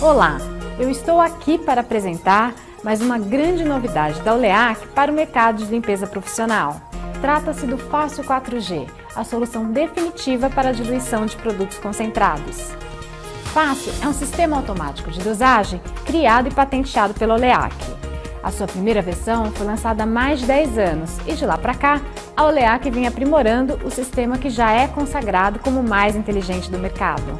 Olá, eu estou aqui para apresentar mais uma grande novidade da Oleac para o mercado de limpeza profissional. Trata-se do Fácil 4G, a solução definitiva para a diluição de produtos concentrados. Fácil é um sistema automático de dosagem criado e patenteado pela Oleac. A sua primeira versão foi lançada há mais de 10 anos e de lá para cá, a Oleac vem aprimorando o sistema que já é consagrado como o mais inteligente do mercado.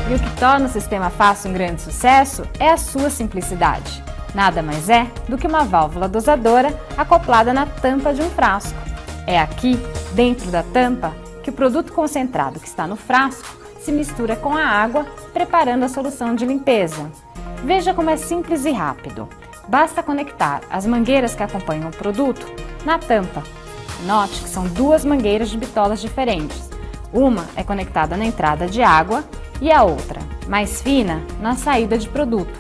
E o que torna o sistema Fácil um grande sucesso é a sua simplicidade. Nada mais é do que uma válvula dosadora acoplada na tampa de um frasco. É aqui, dentro da tampa, que o produto concentrado que está no frasco se mistura com a água, preparando a solução de limpeza. Veja como é simples e rápido. Basta conectar as mangueiras que acompanham o produto na tampa. Note que são duas mangueiras de bitolas diferentes. Uma é conectada na entrada de água e a outra, mais fina, na saída de produto.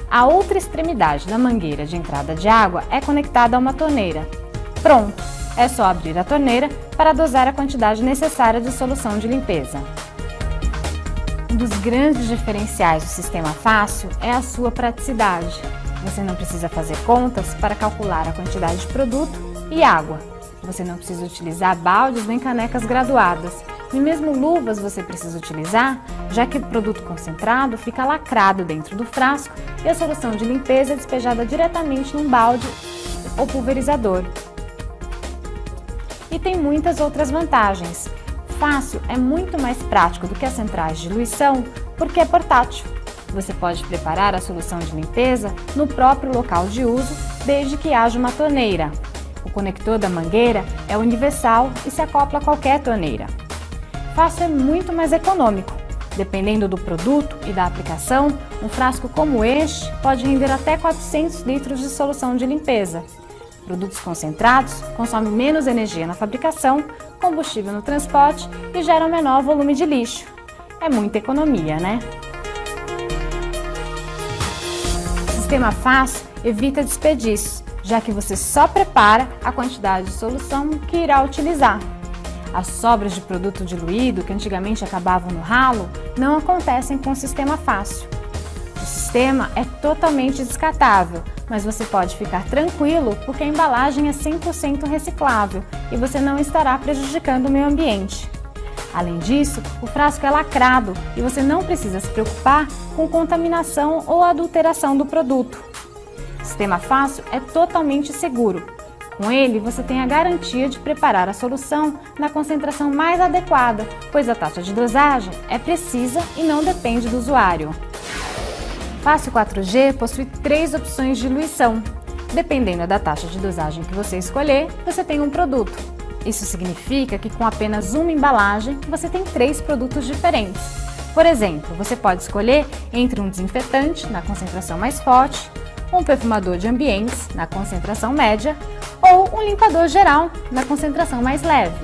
A outra extremidade da mangueira de entrada de água é conectada a uma torneira. Pronto! É só abrir a torneira para dosar a quantidade necessária de solução de limpeza. Um dos grandes diferenciais do sistema Fácil é a sua praticidade. Você não precisa fazer contas para calcular a quantidade de produto e água. Você não precisa utilizar baldes nem canecas graduadas. E mesmo luvas você precisa utilizar, já que o produto concentrado fica lacrado dentro do frasco e a solução de limpeza é despejada diretamente num balde ou pulverizador. E tem muitas outras vantagens. Fácil é muito mais prático do que as centrais de diluição porque é portátil. Você pode preparar a solução de limpeza no próprio local de uso, desde que haja uma torneira. O conector da mangueira é universal e se acopla a qualquer torneira. Fácil é muito mais econômico. Dependendo do produto e da aplicação, um frasco como este pode render até 400 litros de solução de limpeza. Produtos concentrados consomem menos energia na fabricação, combustível no transporte e geram menor volume de lixo. É muita economia, né? O sistema Fácil evita desperdícios, já que você só prepara a quantidade de solução que irá utilizar. As sobras de produto diluído, que antigamente acabavam no ralo, não acontecem com o sistema Fácil. O sistema é totalmente descartável, mas você pode ficar tranquilo porque a embalagem é 100% reciclável e você não estará prejudicando o meio ambiente. Além disso, o frasco é lacrado e você não precisa se preocupar com contaminação ou adulteração do produto. O sistema Fácil é totalmente seguro. Com ele, você tem a garantia de preparar a solução na concentração mais adequada, pois a taxa de dosagem é precisa e não depende do usuário. Fácil 4G possui 3 opções de diluição. Dependendo da taxa de dosagem que você escolher, você tem um produto. Isso significa que com apenas uma embalagem, você tem 3 produtos diferentes. Por exemplo, você pode escolher entre um desinfetante, na concentração mais forte, um perfumador de ambientes, na concentração média, ou um limpador geral, na concentração mais leve.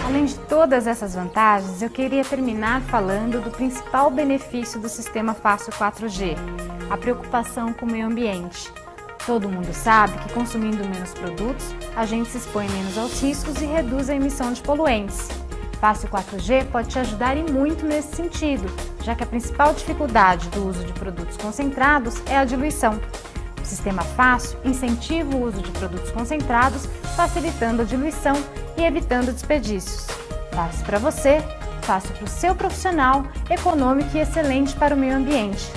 Além de todas essas vantagens, eu queria terminar falando do principal benefício do sistema Fácil 4G, a preocupação com o meio ambiente. Todo mundo sabe que consumindo menos produtos, a gente se expõe menos aos riscos e reduz a emissão de poluentes. Fácil 4G pode te ajudar e muito nesse sentido, já que a principal dificuldade do uso de produtos concentrados é a diluição. O sistema Fácil incentiva o uso de produtos concentrados, facilitando a diluição e evitando desperdícios. Fácil para você, fácil para o seu profissional, econômico e excelente para o meio ambiente.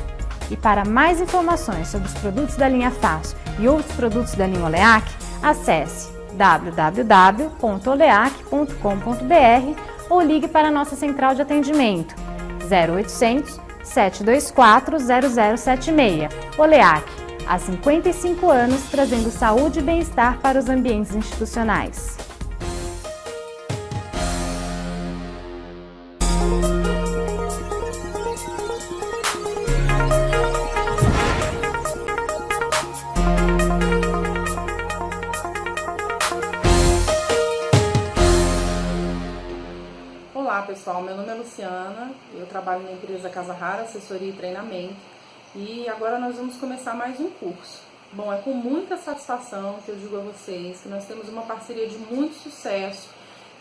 E para mais informações sobre os produtos da linha Fácil e outros produtos da linha Oleac, acesse www.oleac.com.br ou ligue para a nossa central de atendimento 0800 724 0076. Oleac, há 55 anos trazendo saúde e bem-estar para os ambientes institucionais. Olá pessoal, meu nome é Luciana, eu trabalho na empresa Casa Rara, assessoria e treinamento, e agora nós vamos começar mais um curso. Bom, é com muita satisfação que eu digo a vocês que nós temos uma parceria de muito sucesso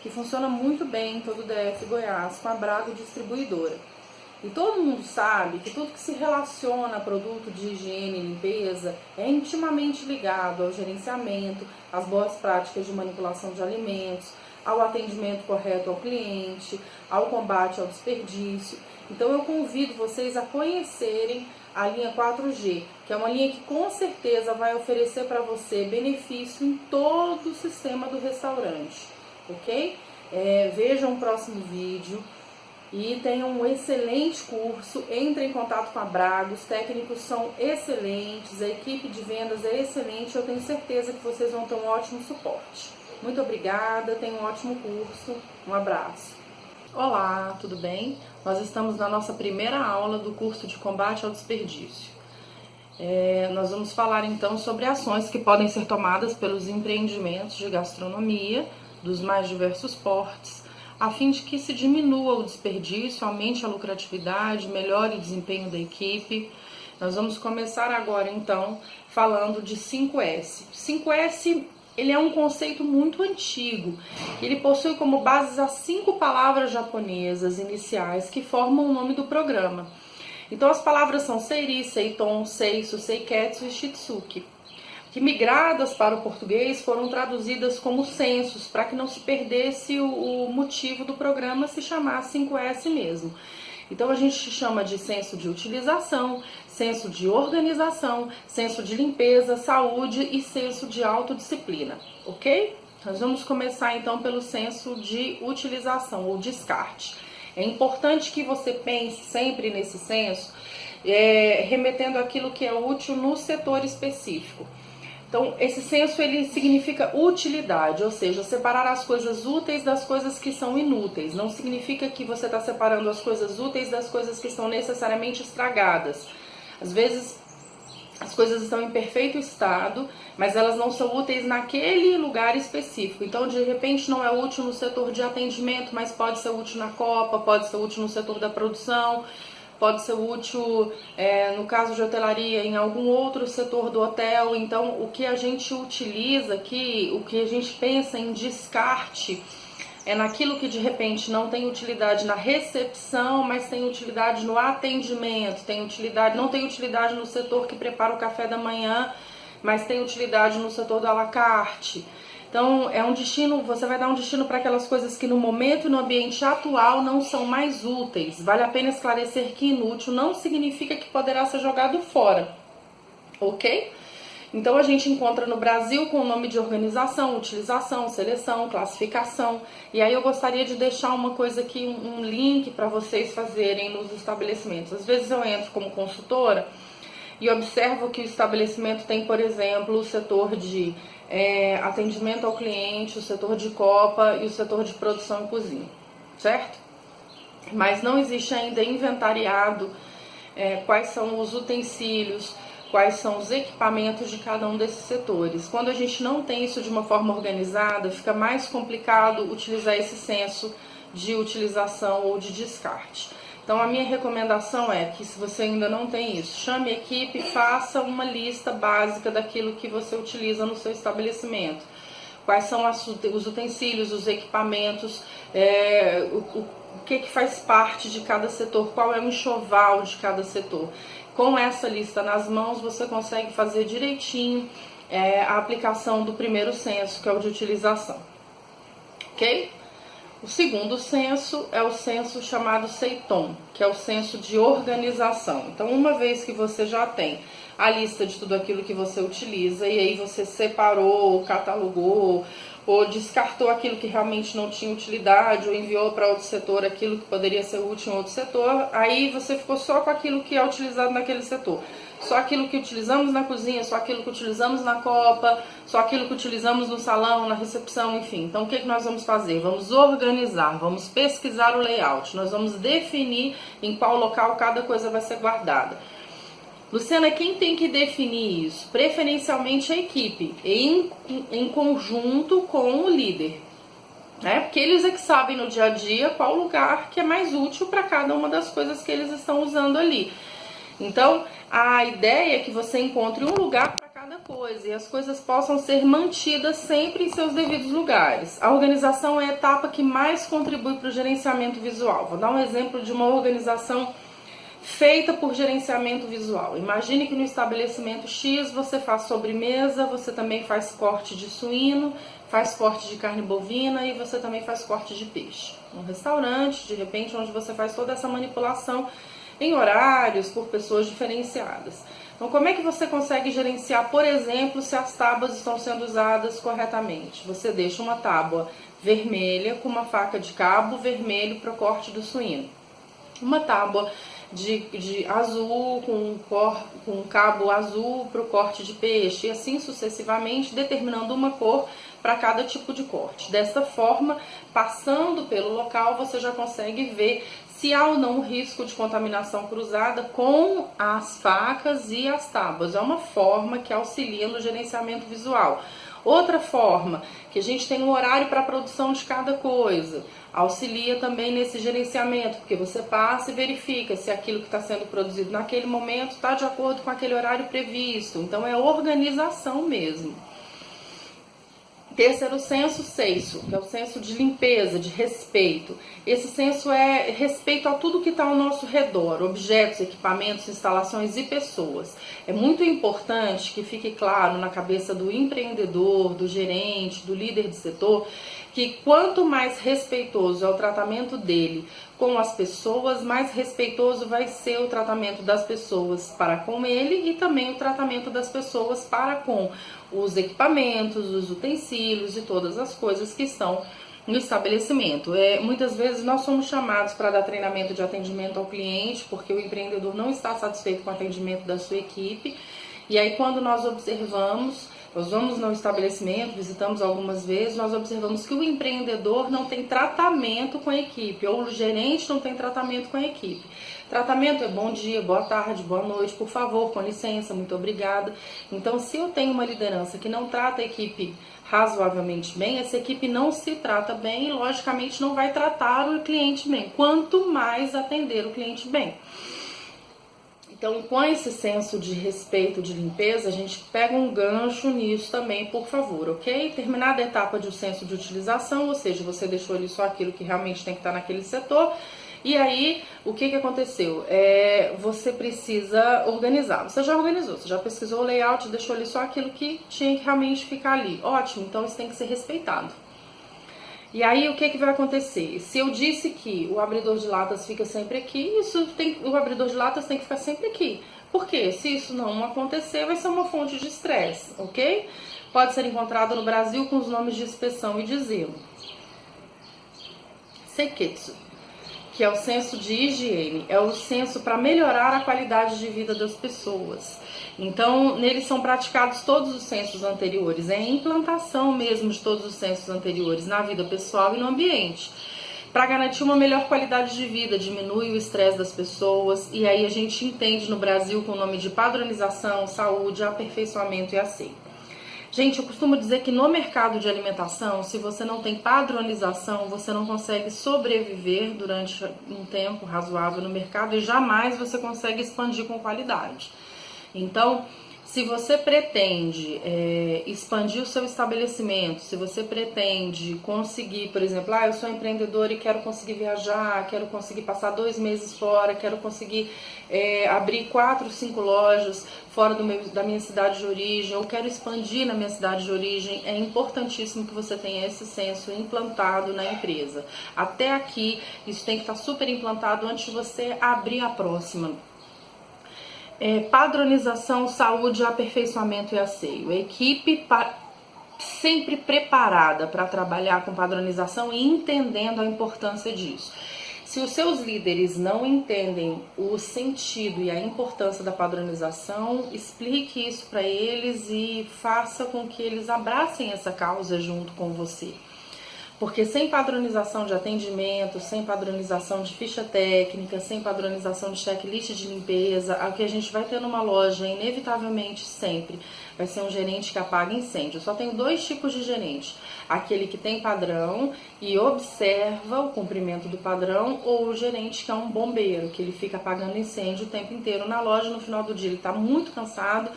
que funciona muito bem em todo o DF Goiás, com a Brago Distribuidora. E todo mundo sabe que tudo que se relaciona a produto de higiene e limpeza é intimamente ligado ao gerenciamento, às boas práticas de manipulação de alimentos, ao atendimento correto ao cliente, ao combate ao desperdício. Então eu convido vocês a conhecerem a linha 4G, que é uma linha que com certeza vai oferecer para você benefício em todo o sistema do restaurante, ok? Vejam o próximo vídeo e tenham um excelente curso. Entre em contato com a Brago, os técnicos são excelentes, a equipe de vendas é excelente, eu tenho certeza que vocês vão ter um ótimo suporte. Muito obrigada, tenham um ótimo curso, um abraço. Olá, tudo bem? Nós estamos na nossa primeira aula do curso de combate ao desperdício. Nós vamos falar então sobre ações que podem ser tomadas pelos empreendimentos de gastronomia dos mais diversos portes, a fim de que se diminua o desperdício, aumente a lucratividade, melhore o desempenho da equipe. Nós vamos começar agora então falando de 5S. 5S ele é um conceito muito antigo. Ele possui como bases as 5 palavras japonesas iniciais que formam o nome do programa. Então as palavras são seiri, seiton, seisu, seiketsu e shitsuki, que migradas para o português foram traduzidas como censos, para que não se perdesse o motivo do programa se chamar 5S mesmo. Então a gente chama de senso de utilização, senso de organização, senso de limpeza, saúde e senso de autodisciplina, ok? Nós vamos começar então pelo senso de utilização ou descarte. É importante que você pense sempre nesse senso, remetendo àquilo que é útil no setor específico. Então, esse senso ele significa utilidade, ou seja, separar as coisas úteis das coisas que são inúteis. Não significa que você está separando as coisas úteis das coisas que estão necessariamente estragadas. Às vezes, as coisas estão em perfeito estado, mas elas não são úteis naquele lugar específico. Então, de repente, não é útil no setor de atendimento, mas pode ser útil na copa, pode ser útil no setor da produção, pode ser útil, no caso de hotelaria, em algum outro setor do hotel. Então, o que a gente utiliza aqui, o que a gente pensa em descarte, é naquilo que de repente não tem utilidade na recepção, mas tem utilidade no atendimento, não tem utilidade no setor que prepara o café da manhã, mas tem utilidade no setor do à la carte. Então, é um destino, você vai dar um destino para aquelas coisas que no momento e no ambiente atual não são mais úteis. Vale a pena esclarecer que inútil não significa que poderá ser jogado fora, ok? Então, a gente encontra no Brasil com o nome de organização, utilização, seleção, classificação. E aí eu gostaria de deixar uma coisa aqui, um link para vocês fazerem nos estabelecimentos. Às vezes eu entro como consultora e observo que o estabelecimento tem, por exemplo, o setor de atendimento ao cliente, o setor de copa e o setor de produção e cozinha, certo? Mas não existe ainda inventariado quais são os utensílios, quais são os equipamentos de cada um desses setores. Quando a gente não tem isso de uma forma organizada, fica mais complicado utilizar esse senso de utilização ou de descarte. Então, a minha recomendação é que, se você ainda não tem isso, chame a equipe e faça uma lista básica daquilo que você utiliza no seu estabelecimento. Quais são os utensílios, os equipamentos, o que faz parte de cada setor, qual é o enxoval de cada setor. Com essa lista nas mãos, você consegue fazer direitinho a aplicação do primeiro senso, que é o de utilização. Ok? O segundo senso é o senso chamado seiton, que é o senso de organização. Então, uma vez que você já tem a lista de tudo aquilo que você utiliza, e aí você separou, catalogou, ou descartou aquilo que realmente não tinha utilidade, ou enviou para outro setor aquilo que poderia ser útil em outro setor, aí você ficou só com aquilo que é utilizado naquele setor. Só aquilo que utilizamos na cozinha, só aquilo que utilizamos na copa, só aquilo que utilizamos no salão, na recepção, enfim. Então, o que nós vamos fazer? Vamos organizar, vamos pesquisar o layout, nós vamos definir em qual local cada coisa vai ser guardada. Luciana, quem tem que definir isso? Preferencialmente a equipe, em conjunto com o líder. Porque eles é que sabem no dia a dia qual lugar que é mais útil para cada uma das coisas que eles estão usando ali. Então, a ideia é que você encontre um lugar para cada coisa. coisa e as coisas possam ser mantidas sempre em seus devidos lugares. A organização é a etapa que mais contribui para o gerenciamento visual. Vou dar um exemplo de uma organização feita por gerenciamento visual. Imagine que no estabelecimento X você faz sobremesa, você também faz corte de suíno, faz corte de carne bovina e você também faz corte de peixe. Um restaurante, de repente, onde você faz toda essa manipulação em horários, por pessoas diferenciadas. Então, como é que você consegue gerenciar, por exemplo, se as tábuas estão sendo usadas corretamente? Você deixa uma tábua vermelha com uma faca de cabo vermelho para o corte do suíno. Uma tábua de azul com um cabo azul para o corte de peixe, e assim sucessivamente, determinando uma cor para cada tipo de corte. Dessa forma, passando pelo local, você já consegue ver se há ou não risco de contaminação cruzada com as facas e as tábuas. É uma forma que auxilia no gerenciamento visual. Outra forma, que a gente tem um horário para a produção de cada coisa, auxilia também nesse gerenciamento, porque você passa e verifica se aquilo que está sendo produzido naquele momento está de acordo com aquele horário previsto. Então é organização mesmo. Terceiro senso, que é o senso de limpeza, de respeito. Esse senso é respeito a tudo que está ao nosso redor, objetos, equipamentos, instalações e pessoas. É muito importante que fique claro na cabeça do empreendedor, do gerente, do líder de setor, que quanto mais respeitoso é o tratamento dele com as pessoas, mais respeitoso vai ser o tratamento das pessoas para com ele e também o tratamento das pessoas para com os equipamentos, os utensílios e todas as coisas que estão no estabelecimento. Muitas vezes nós somos chamados para dar treinamento de atendimento ao cliente, porque o empreendedor não está satisfeito com o atendimento da sua equipe, e aí quando nós vamos no estabelecimento, visitamos algumas vezes, nós observamos que o empreendedor não tem tratamento com a equipe, ou o gerente não tem tratamento com a equipe. Tratamento é bom dia, boa tarde, boa noite, por favor, com licença, muito obrigada. Então, se eu tenho uma liderança que não trata a equipe razoavelmente bem, essa equipe não se trata bem e, logicamente, não vai tratar o cliente bem, quanto mais atender o cliente bem. Então, com esse senso de respeito, de limpeza, a gente pega um gancho nisso também, por favor, ok? Terminada a etapa de senso de utilização, ou seja, você deixou ali só aquilo que realmente tem que estar naquele setor. E aí, o que aconteceu? Você precisa organizar. Você já organizou, você já pesquisou o layout, deixou ali só aquilo que tinha que realmente ficar ali. Ótimo, então isso tem que ser respeitado. E aí, o que vai acontecer? Se eu disse que o abridor de latas fica sempre aqui, o abridor de latas tem que ficar sempre aqui. Por quê? Se isso não acontecer, vai ser uma fonte de estresse, ok? Pode ser encontrado no Brasil com os nomes de inspeção e de zelo. Seiketsu, que é o senso de higiene, é o senso para melhorar a qualidade de vida das pessoas. Então, neles são praticados todos os sensos anteriores, é a implantação mesmo de todos os sensos anteriores na vida pessoal e no ambiente, para garantir uma melhor qualidade de vida, diminui o estresse das pessoas, e aí a gente entende no Brasil com o nome de padronização, saúde, aperfeiçoamento e asseio. Gente, eu costumo dizer que no mercado de alimentação, se você não tem padronização, você não consegue sobreviver durante um tempo razoável no mercado e jamais você consegue expandir com qualidade. Então, se você pretende expandir o seu estabelecimento, se você pretende conseguir, por exemplo, eu sou empreendedora e quero conseguir viajar, quero conseguir passar 2 meses fora, quero conseguir abrir 4, 5 lojas fora da minha cidade de origem, ou quero expandir na minha cidade de origem, é importantíssimo que você tenha esse senso implantado na empresa. Até aqui, isso tem que estar super implantado antes de você abrir a próxima. Padronização, saúde, aperfeiçoamento e asseio. A equipe sempre preparada para trabalhar com padronização e entendendo a importância disso. Se os seus líderes não entendem o sentido e a importância da padronização, explique isso para eles e faça com que eles abracem essa causa junto com você. Porque sem padronização de atendimento, sem padronização de ficha técnica, sem padronização de checklist de limpeza, o que a gente vai ter numa loja, inevitavelmente, sempre, vai ser um gerente que apaga incêndio. Eu só tenho 2 tipos de gerente. Aquele que tem padrão e observa o cumprimento do padrão, ou o gerente que é um bombeiro, que ele fica apagando incêndio o tempo inteiro na loja, no final do dia ele está muito cansado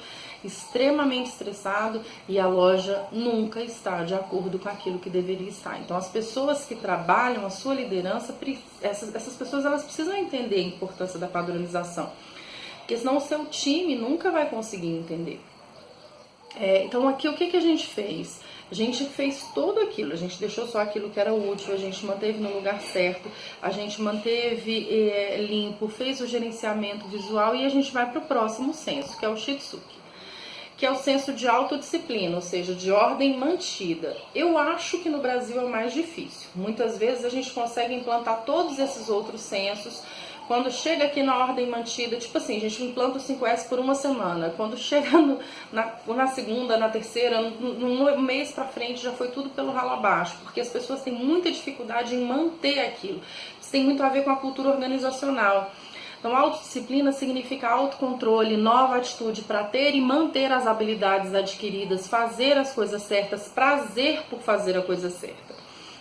extremamente estressado e a loja nunca está de acordo com aquilo que deveria estar. Então as pessoas que trabalham, a sua liderança, essas pessoas elas precisam entender a importância da padronização, porque senão o seu time nunca vai conseguir entender. Então aqui o que a gente fez? A gente fez tudo aquilo, a gente deixou só aquilo que era útil, a gente manteve no lugar certo, a gente manteve limpo, fez o gerenciamento visual e a gente vai para o próximo senso, que é o Shitsuki, que é o senso de autodisciplina, ou seja, de ordem mantida. Eu acho que no Brasil é o mais difícil. Muitas vezes a gente consegue implantar todos esses outros sensos. Quando chega aqui na ordem mantida, tipo assim, a gente implanta o 5S por uma semana. Quando chega na segunda, na terceira, no mês pra frente, já foi tudo pelo ralo abaixo. Porque as pessoas têm muita dificuldade em manter aquilo. Isso tem muito a ver com a cultura organizacional. Então, autodisciplina significa autocontrole, nova atitude para ter e manter as habilidades adquiridas, fazer as coisas certas, prazer por fazer a coisa certa.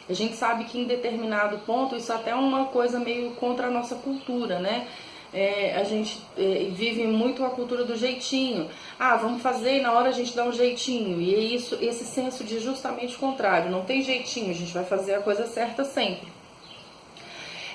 A gente sabe que em determinado ponto isso até é uma coisa meio contra a nossa cultura, né? A gente vive muito a cultura do jeitinho. Vamos fazer e na hora a gente dá um jeitinho. E é isso, esse senso de justamente o contrário. Não tem jeitinho, a gente vai fazer a coisa certa sempre.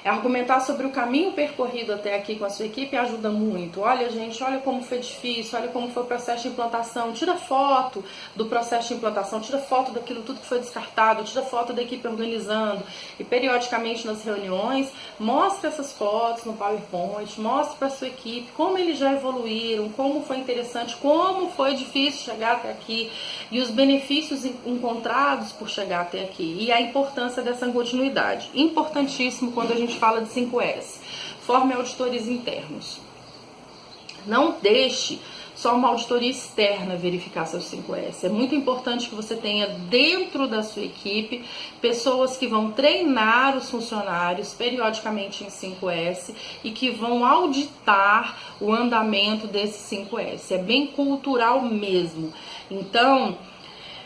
Argumentar sobre o caminho percorrido até aqui com a sua equipe ajuda muito. Olha, gente, olha como foi difícil, olha como foi o processo de implantação. Tira foto do processo de implantação, tira foto daquilo tudo que foi descartado, tira foto da equipe organizando. E periodicamente nas reuniões, mostre essas fotos no PowerPoint, mostre para a sua equipe como eles já evoluíram, como foi interessante, como foi difícil chegar até aqui e os benefícios encontrados por chegar até aqui. E a importância dessa continuidade. Importantíssimo quando a gente fala de 5S. Forme auditores internos. Não deixe só uma auditoria externa verificar seus 5S. É muito importante que você tenha dentro da sua equipe pessoas que vão treinar os funcionários periodicamente em 5S e que vão auditar o andamento desse 5S. É bem cultural mesmo. Então,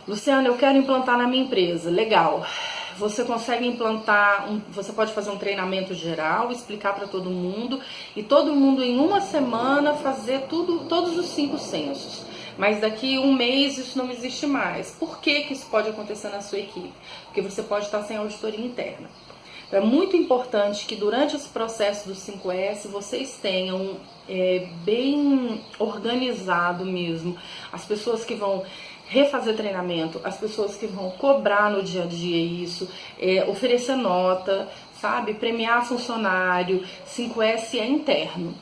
Luciana, eu quero implantar na minha empresa. Legal. Você consegue implantar, você pode fazer um treinamento geral, explicar para todo mundo e todo mundo em uma semana fazer todos os 5 censos. Mas daqui um mês isso não existe mais. Por que isso pode acontecer na sua equipe? Porque você pode estar sem auditoria interna. Então é muito importante que durante esse processo do 5S vocês tenham bem organizado mesmo as pessoas que vão refazer treinamento, as pessoas que vão cobrar no dia a dia isso, oferecer nota, sabe? Premiar funcionário. 5S é interno.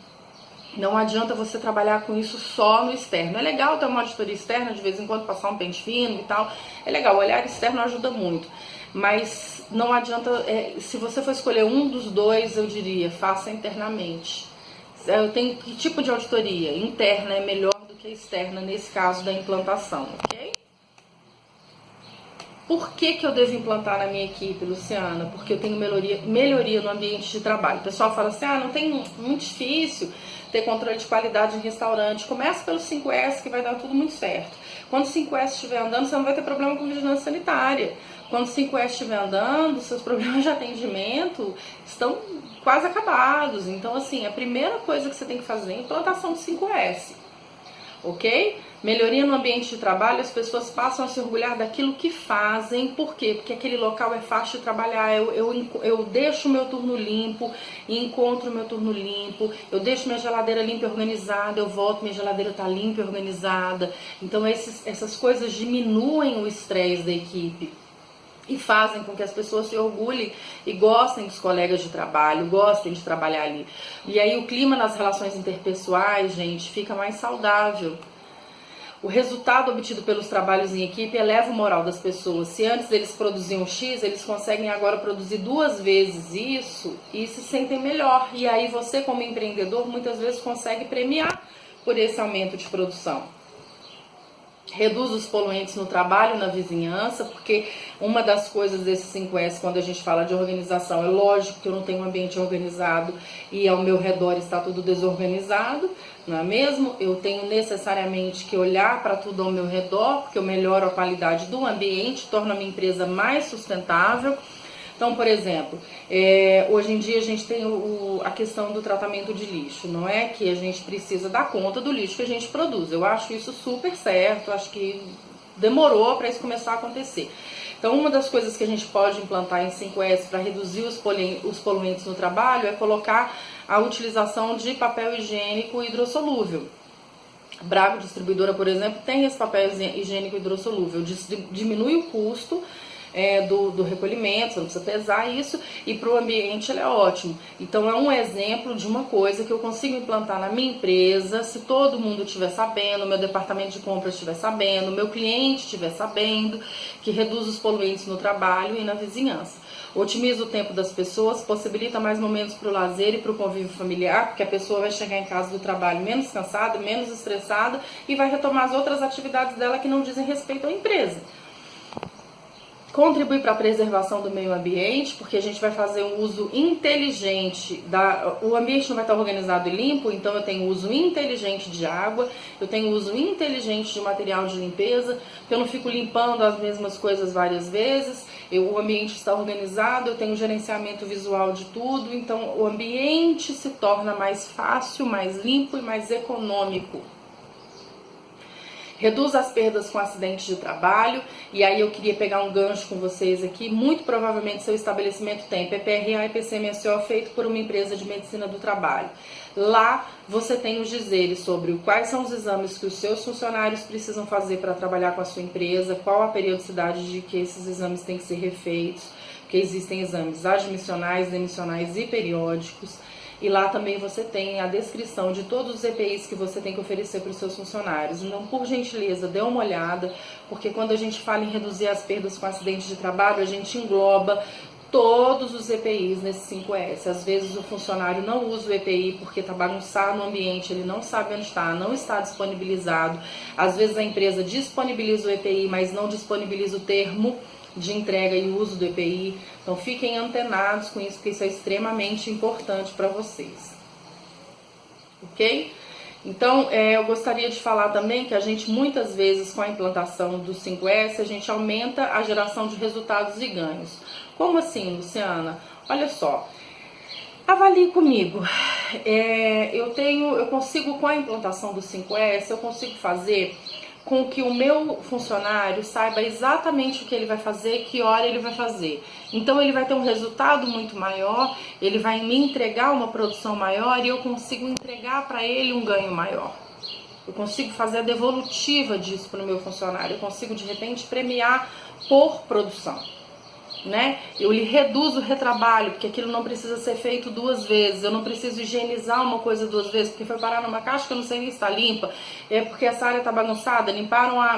Não adianta você trabalhar com isso só no externo. É legal ter uma auditoria externa, de vez em quando passar um pente fino e tal. É legal, o olhar externo ajuda muito. Mas não adianta, se você for escolher um dos dois, eu diria, faça internamente. Eu tenho que tipo de auditoria? Interna é melhor do que externa nesse caso da implantação, ok? Por que eu devo implantar na minha equipe, Luciana? Porque eu tenho melhoria no ambiente de trabalho. O pessoal fala assim, não tem muito difícil ter controle de qualidade em restaurante. Começa pelo 5S que vai dar tudo muito certo. Quando o 5S estiver andando, você não vai ter problema com vigilância sanitária. Quando o 5S estiver andando, seus problemas de atendimento estão quase acabados. Então, assim, a primeira coisa que você tem que fazer é a implantação do 5S. Ok? Melhoria no ambiente de trabalho, as pessoas passam a se orgulhar daquilo que fazem. Por quê? Porque aquele local é fácil de trabalhar. Eu deixo o meu turno limpo e encontro o meu turno limpo. Eu deixo minha geladeira limpa e organizada. Eu volto, minha geladeira está limpa e organizada. Então essas coisas diminuem o estresse da equipe e fazem com que as pessoas se orgulhem e gostem dos colegas de trabalho, gostem de trabalhar ali. E aí o clima nas relações interpessoais, gente, fica mais saudável. O resultado obtido pelos trabalhos em equipe eleva o moral das pessoas. Se antes eles produziam X, eles conseguem agora produzir 2 vezes isso e se sentem melhor. E aí você, como empreendedor, muitas vezes consegue premiar por esse aumento de produção. Reduz os poluentes no trabalho, na vizinhança, porque uma das coisas desse 5S, quando a gente fala de organização, é lógico que eu não tenho um ambiente organizado e ao meu redor está tudo desorganizado, não é mesmo? Eu tenho necessariamente que olhar para tudo ao meu redor, porque eu melhoro a qualidade do ambiente, torno a minha empresa mais sustentável. Então, por exemplo, hoje em dia a gente tem a questão do tratamento de lixo, não é que a gente precisa dar conta do lixo que a gente produz. Eu acho isso super certo, acho que demorou para isso começar a acontecer. Então, uma das coisas que a gente pode implantar em 5S para reduzir os poluentes no trabalho é colocar a utilização de papel higiênico hidrossolúvel. A Brago Distribuidora, por exemplo, tem esse papel higiênico hidrossolúvel, diminui o custo do recolhimento, você não precisa pesar isso, e para o ambiente ele é ótimo. Então é um exemplo de uma coisa que eu consigo implantar na minha empresa, se todo mundo estiver sabendo, meu departamento de compras estiver sabendo, meu cliente estiver sabendo, que reduz os poluentes no trabalho e na vizinhança. Otimiza o tempo das pessoas, possibilita mais momentos para o lazer e para o convívio familiar, porque a pessoa vai chegar em casa do trabalho menos cansada, menos estressada e vai retomar as outras atividades dela que não dizem respeito à empresa. Contribui para a preservação do meio ambiente, porque a gente vai fazer um uso inteligente, o ambiente não vai estar organizado e limpo, então eu tenho uso inteligente de água, eu tenho uso inteligente de material de limpeza, porque eu não fico limpando as mesmas coisas várias vezes, o ambiente está organizado, eu tenho gerenciamento visual de tudo, então o ambiente se torna mais fácil, mais limpo e mais econômico. Reduz as perdas com acidentes de trabalho, e aí eu queria pegar um gancho com vocês aqui. Muito provavelmente seu estabelecimento tem PPRA e PCMSO feito por uma empresa de medicina do trabalho. Lá você tem os dizeres sobre quais são os exames que os seus funcionários precisam fazer para trabalhar com a sua empresa, qual a periodicidade de que esses exames têm que ser refeitos, porque existem exames admissionais, demissionais e periódicos. E lá também você tem a descrição de todos os EPIs que você tem que oferecer para os seus funcionários. Então, por gentileza, dê uma olhada, porque quando a gente fala em reduzir as perdas com acidentes de trabalho, a gente engloba todos os EPIs nesse 5S. Às vezes o funcionário não usa o EPI porque está bagunçado no ambiente, ele não sabe onde está, não está disponibilizado. Às vezes a empresa disponibiliza o EPI, mas não disponibiliza o termo de entrega e uso do EPI. Então fiquem antenados com isso, porque isso é extremamente importante para vocês. Ok? Então eu gostaria de falar também que a gente muitas vezes com a implantação do 5S, a gente aumenta a geração de resultados e ganhos. Como assim, Luciana? Olha só, avalie comigo. Eu consigo, com a implantação do 5S, eu consigo fazer com que o meu funcionário saiba exatamente o que ele vai fazer, que hora ele vai fazer. Então ele vai ter um resultado muito maior, ele vai me entregar uma produção maior e eu consigo entregar para ele um ganho maior. Eu consigo fazer a devolutiva disso para o meu funcionário, eu consigo de repente premiar por produção. Né? Eu lhe reduzo o retrabalho, porque aquilo não precisa ser feito 2 vezes, eu não preciso higienizar uma coisa 2 vezes, porque foi parar numa caixa que eu não sei nem se está limpa, porque essa área está bagunçada,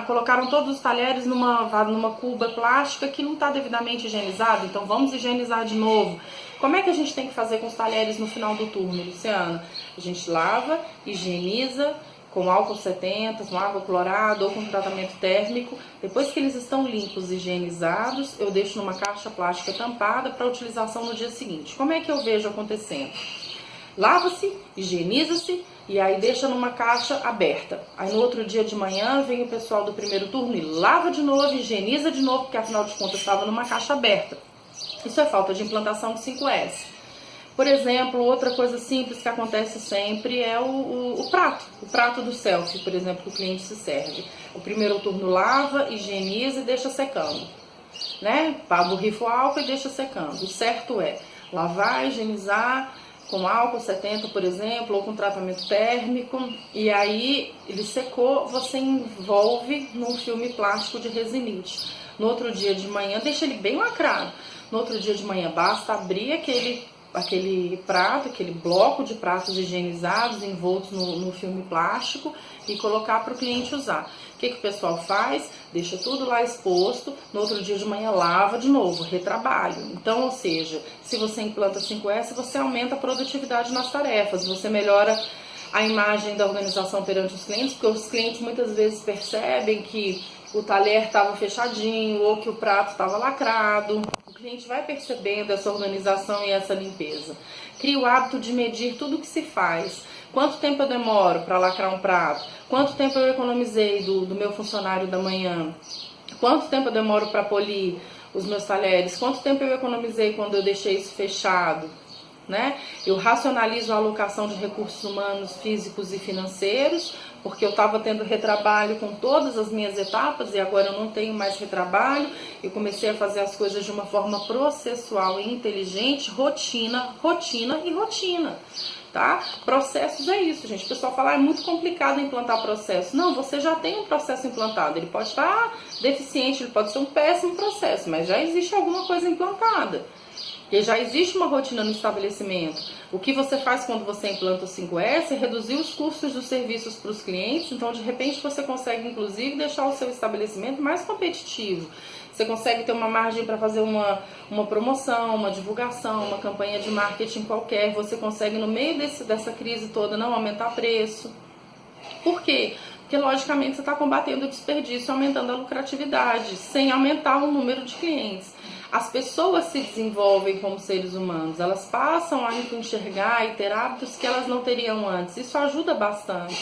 colocaram todos os talheres numa cuba plástica que não está devidamente higienizada, então vamos higienizar de novo. Como é que a gente tem que fazer com os talheres no final do turno, Luciana? A gente lava, higieniza, com álcool 70, com água clorada ou com tratamento térmico. Depois que eles estão limpos e higienizados, eu deixo numa caixa plástica tampada para utilização no dia seguinte. Como é que eu vejo acontecendo? Lava-se, higieniza-se e aí deixa numa caixa aberta. Aí no outro dia de manhã vem o pessoal do primeiro turno e lava de novo, higieniza de novo, porque afinal de contas estava numa caixa aberta. Isso é falta de implantação de 5S. Por exemplo, outra coisa simples que acontece sempre é o prato do selfie, por exemplo, que o cliente se serve. O primeiro turno lava, higieniza e deixa secando, né? Paga o rifo álcool e deixa secando. O certo é lavar, higienizar com álcool 70, por exemplo, ou com tratamento térmico, e aí ele secou, você envolve num filme plástico de resinite. No outro dia de manhã, deixa ele bem lacrado. No outro dia de manhã, basta abrir aquele prato, aquele bloco de pratos higienizados envoltos no filme plástico e colocar para o cliente usar. O que o pessoal faz? Deixa tudo lá exposto, no outro dia de manhã lava de novo, retrabalho. Então, ou seja, se você implanta 5S, você aumenta a produtividade nas tarefas, você melhora a imagem da organização perante os clientes, porque os clientes muitas vezes percebem que o talher estava fechadinho ou que o prato estava lacrado. O cliente vai percebendo essa organização e essa limpeza. Cria o hábito de medir tudo o que se faz. Quanto tempo eu demoro para lacrar um prato? Quanto tempo eu economizei do meu funcionário da manhã? Quanto tempo eu demoro para polir os meus talheres? Quanto tempo eu economizei quando eu deixei isso fechado? Né? Eu racionalizo a alocação de recursos humanos, físicos e financeiros, porque eu estava tendo retrabalho com todas as minhas etapas e agora eu não tenho mais retrabalho. Eu comecei a fazer as coisas de uma forma processual e inteligente, rotina, rotina e rotina. Tá? Processos é isso, gente. O pessoal fala, é muito complicado implantar processo. Não, você já tem um processo implantado. Ele pode estar deficiente, ele pode ser um péssimo processo, mas já existe alguma coisa implantada. Porque já existe uma rotina no estabelecimento. O que você faz quando você implanta o 5S é reduzir os custos dos serviços para os clientes. Então, de repente, você consegue, inclusive, deixar o seu estabelecimento mais competitivo. Você consegue ter uma margem para fazer uma promoção, uma divulgação, uma campanha de marketing qualquer. Você consegue, no meio dessa crise toda, não aumentar preço. Por quê? Porque, logicamente, você está combatendo o desperdício, aumentando a lucratividade, sem aumentar o número de clientes. As pessoas se desenvolvem como seres humanos, elas passam a enxergar e ter hábitos que elas não teriam antes. Isso ajuda bastante.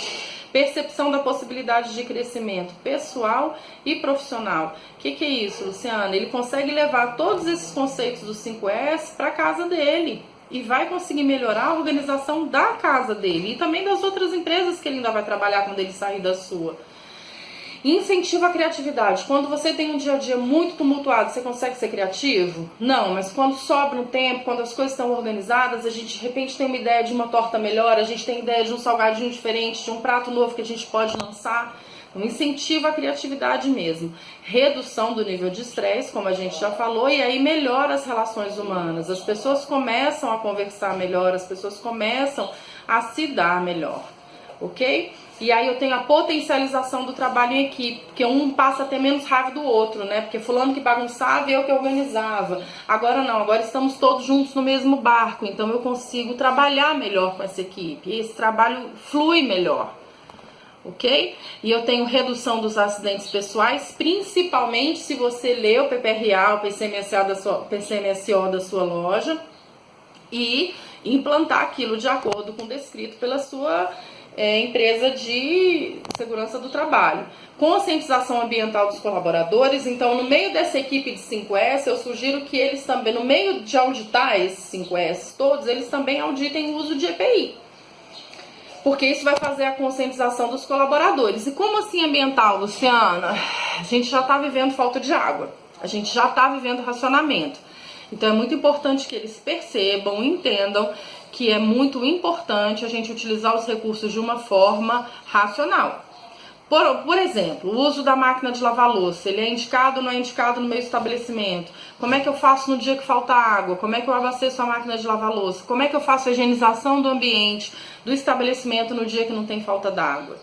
Percepção da possibilidade de crescimento pessoal e profissional. O que é isso, Luciana? Ele consegue levar todos esses conceitos do 5S para a casa dele e vai conseguir melhorar a organização da casa dele e também das outras empresas que ele ainda vai trabalhar quando ele sair da sua. Incentiva a criatividade. Quando você tem um dia a dia muito tumultuado, você consegue ser criativo? Não, mas quando sobra um tempo, quando as coisas estão organizadas, a gente de repente tem uma ideia de uma torta melhor, a gente tem ideia de um salgadinho diferente, de um prato novo que a gente pode lançar. Então, incentiva a criatividade mesmo. Redução do nível de estresse, como a gente já falou, e aí melhora as relações humanas. As pessoas começam a conversar melhor, as pessoas começam a se dar melhor. Ok? E aí eu tenho a potencialização do trabalho em equipe, porque um passa a ter menos raiva do outro, né? Porque fulano que bagunçava e eu que organizava. Agora não, agora estamos todos juntos no mesmo barco, então eu consigo trabalhar melhor com essa equipe. E esse trabalho flui melhor, ok? E eu tenho redução dos acidentes pessoais, principalmente se você lê o PPRA, o PCMSO da sua loja e implantar aquilo de acordo com o descrito pela sua empresa de segurança do trabalho. Conscientização ambiental dos colaboradores. Então, no meio dessa equipe de 5S, eu sugiro que eles também, no meio de auditar esses 5S todos, eles também auditem o uso de EPI. Porque isso vai fazer a conscientização dos colaboradores. E como assim ambiental, Luciana? A gente já está vivendo falta de água. A gente já está vivendo racionamento. Então, é muito importante que eles percebam, entendam que é muito importante a gente utilizar os recursos de uma forma racional. Por exemplo, o uso da máquina de lavar louça, ele é indicado ou não é indicado no meu estabelecimento? Como é que eu faço no dia que falta água? Como é que eu abasteço a máquina de lavar louça? Como é que eu faço a higienização do ambiente, do estabelecimento no dia que não tem falta d'água?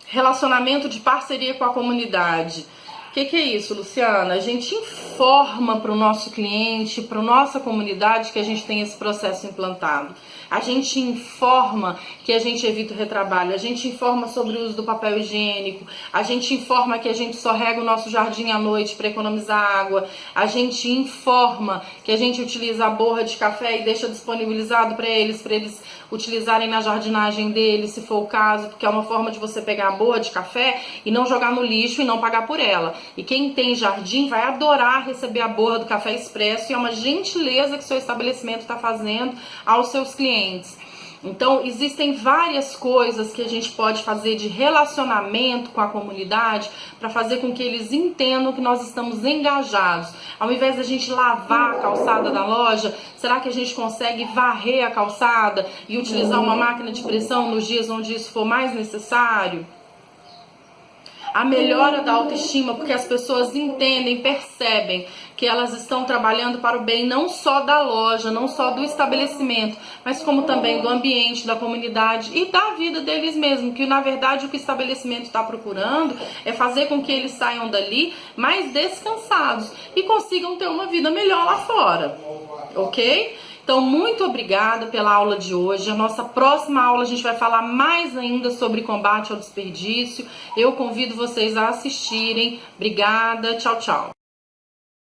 Relacionamento de parceria com a comunidade. O que é isso, Luciana? A gente informa para o nosso cliente, para a nossa comunidade que a gente tem esse processo implantado. A gente informa que a gente evita o retrabalho, a gente informa sobre o uso do papel higiênico, a gente informa que a gente só rega o nosso jardim à noite para economizar água, a gente informa que a gente utiliza a borra de café e deixa disponibilizado para eles utilizarem na jardinagem deles, se for o caso, porque é uma forma de você pegar a borra de café e não jogar no lixo e não pagar por ela. E quem tem jardim vai adorar receber a borra do café expresso e é uma gentileza que seu estabelecimento está fazendo aos seus clientes. Então, existem várias coisas que a gente pode fazer de relacionamento com a comunidade para fazer com que eles entendam que nós estamos engajados. Ao invés da gente lavar a calçada da loja, será que a gente consegue varrer a calçada e utilizar uma máquina de pressão nos dias onde isso for mais necessário? A melhora da autoestima, porque as pessoas entendem, percebem que elas estão trabalhando para o bem não só da loja, não só do estabelecimento, mas como também do ambiente, da comunidade e da vida deles mesmos, que na verdade o que o estabelecimento está procurando é fazer com que eles saiam dali mais descansados e consigam ter uma vida melhor lá fora, ok? Então, muito obrigada pela aula de hoje. A nossa próxima aula a gente vai falar mais ainda sobre combate ao desperdício. Eu convido vocês a assistirem. Obrigada. Tchau, tchau.